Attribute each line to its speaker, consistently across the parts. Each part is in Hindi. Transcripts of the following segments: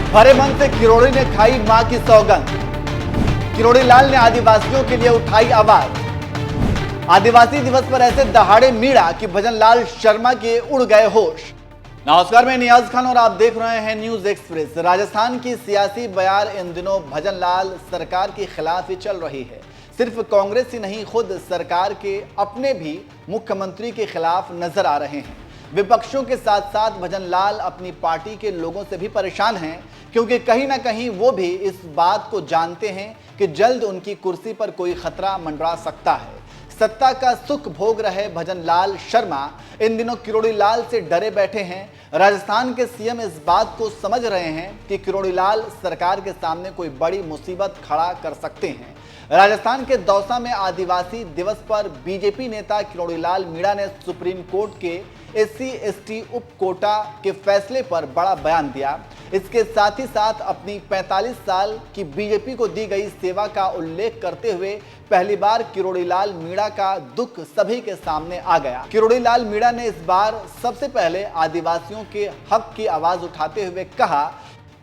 Speaker 1: भरे मन से किरोड़ी ने खाई मां की सौगंध। किरोड़ी लाल ने आदिवासियों के लिए उठाई आवाज। आदिवासी दिवस पर ऐसे दहाड़े मीणा कि भजन लाल शर्मा के उड़ गए होश। नमस्कार, मैं नियाज खान और आप देख रहे हैं न्यूज एक्सप्रेस। राजस्थान की सियासी बयार इन दिनों भजन लाल सरकार के खिलाफ ही चल रही है। सिर्फ कांग्रेस ही नहीं, खुद सरकार के अपने भी मुख्यमंत्री के खिलाफ नजर आ रहे हैं। विपक्षों के साथ साथ भजन लाल अपनी पार्टी के लोगों से भी परेशान हैं, क्योंकि कहीं ना कहीं वो भी इस बात को जानते हैं कि जल्द उनकी कुर्सी पर कोई खतरा मंडरा सकता है। सत्ता का सुख भोग रहे भजन लाल शर्मा इन दिनों किरोड़ी लाल से डरे बैठे हैं। राजस्थान के सीएम इस बात को समझ रहे हैं कि किरोड़ी लाल सरकार के सामने कोई बड़ी मुसीबत खड़ा कर सकते हैं। राजस्थान के दौसा में आदिवासी दिवस पर बीजेपी नेता किरोड़ी लाल मीणा ने सुप्रीम कोर्ट के SC/ST उप कोटा के फैसले पर बड़ा बयान दिया। इसके साथ ही साथ अपनी 45 साल की बीजेपी को दी गई सेवा का उल्लेख करते हुए पहली बार किरोड़ी लाल मीणा का दुख सभी के सामने आ गया। किरोड़ी लाल मीणा ने इस बार सबसे पहले आदिवासियों के हक की आवाज उठाते हुए कहा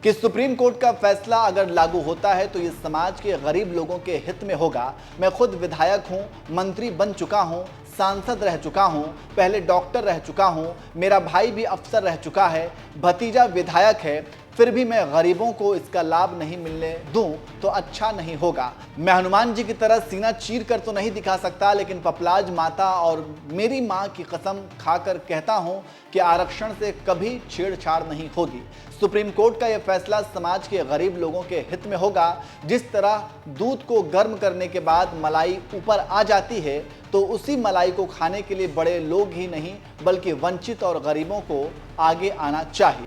Speaker 1: कि सुप्रीम कोर्ट का फैसला अगर लागू होता है तो ये समाज के गरीब लोगों के हित में होगा। मैं खुद विधायक हूँ, मंत्री बन चुका हूँ, सांसद रह चुका हूं, पहले डॉक्टर रह चुका हूं, मेरा भाई भी अफसर रह चुका है, भतीजा विधायक है, फिर भी मैं गरीबों को इसका लाभ नहीं मिलने दूं तो अच्छा नहीं होगा। मैं हनुमान जी की तरह सीना चीर कर तो नहीं दिखा सकता, लेकिन पपलाज माता और मेरी मां की कसम खाकर कहता हूं कि आरक्षण से कभी छेड़छाड़ नहीं होगी। सुप्रीम कोर्ट का यह फैसला समाज के गरीब लोगों के हित में होगा। जिस तरह दूध को गर्म करने के बाद मलाई ऊपर आ जाती है, तो उसी मलाई को खाने के लिए बड़े लोग ही नहीं बल्कि वंचित और गरीबों को आगे आना चाहिए।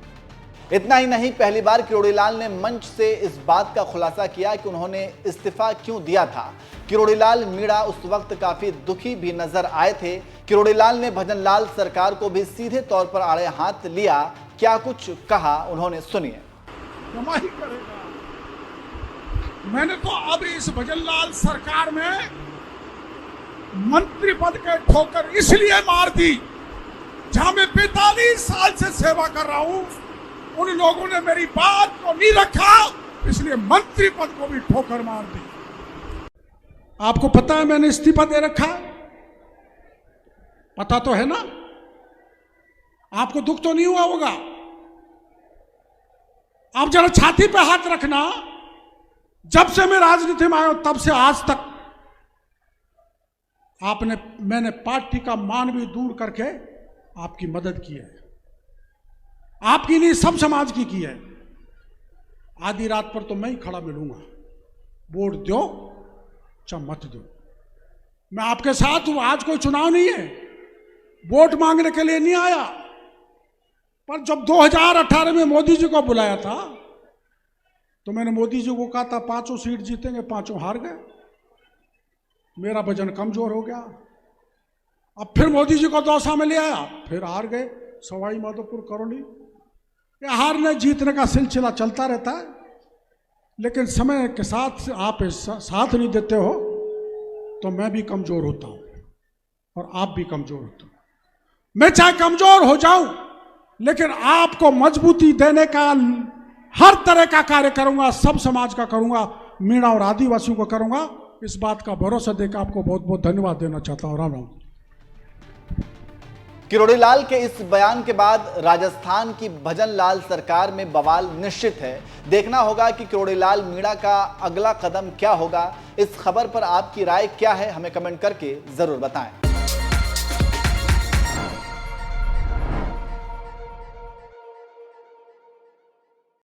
Speaker 1: इतना ही नहीं, पहली बार किरोड़ी लाल ने मंच से इस बात का खुलासा किया कि उन्होंने इस्तीफा क्यों दिया था। किरोड़ी लाल मीणा उस वक्त काफी दुखी भी नजर आए थे। किरोड़ी लाल ने भजन लाल सरकार को भी सीधे तौर पर आड़े हाथ लिया। क्या कुछ कहा उन्होंने, सुनिए।
Speaker 2: मैंने तो अब इस भजन लाल सरकार में मंत्री पद के ठोकर इसलिए मार दी, जहां मैं 45 साल से सेवा कर रहा हूं, उन लोगों ने मेरी बात को नहीं रखा, इसलिए मंत्री पद को भी ठोकर मार दी। आपको पता है मैंने इस्तीफा दे रखा है? पता तो है ना? आपको दुख तो नहीं हुआ होगा? आप जरा छाती पे हाथ रखना। जब से मैं राजनीति में आया हूं तब से आज तक मैंने पार्टी का मान भी दूर करके आपकी मदद की है। आपकी नहीं, सब समाज की है। आधी रात पर तो मैं ही खड़ा मिलूंगा, वोट दो चाहे मत दो, मैं आपके साथ हूं। आज कोई चुनाव नहीं है, वोट मांगने के लिए नहीं आया। पर जब 2018 में मोदी जी को बुलाया था तो मैंने मोदी जी को कहा था 5 सीट जीतेंगे, 5 हार गए, मेरा वजन कमजोर हो गया। अब फिर मोदी जी को दौसा में ले आया, फिर हार गए। सवाई माधोपुर, करौली, ये हारने जीतने का सिलसिला चलता रहता है। लेकिन समय के साथ आप साथ नहीं देते हो तो मैं भी कमजोर होता हूं और आप भी कमजोर होते हो। मैं चाहे कमजोर हो जाऊं, लेकिन आपको मजबूती देने का हर तरह का कार्य करूंगा, सब समाज का करूंगा, मीणा और आदिवासियों को करूंगा। इस बात का भरोसा देकर आपको बहुत बहुत धन्यवाद देना चाहता हूं। राम राम।
Speaker 1: किरोड़ी लाल के इस बयान के बाद राजस्थान की भजन लाल सरकार में बवाल निश्चित है। देखना होगा कि किरोड़ी लाल मीणा का अगला कदम क्या होगा। इस खबर पर आपकी राय क्या है, हमें कमेंट करके जरूर बताएं।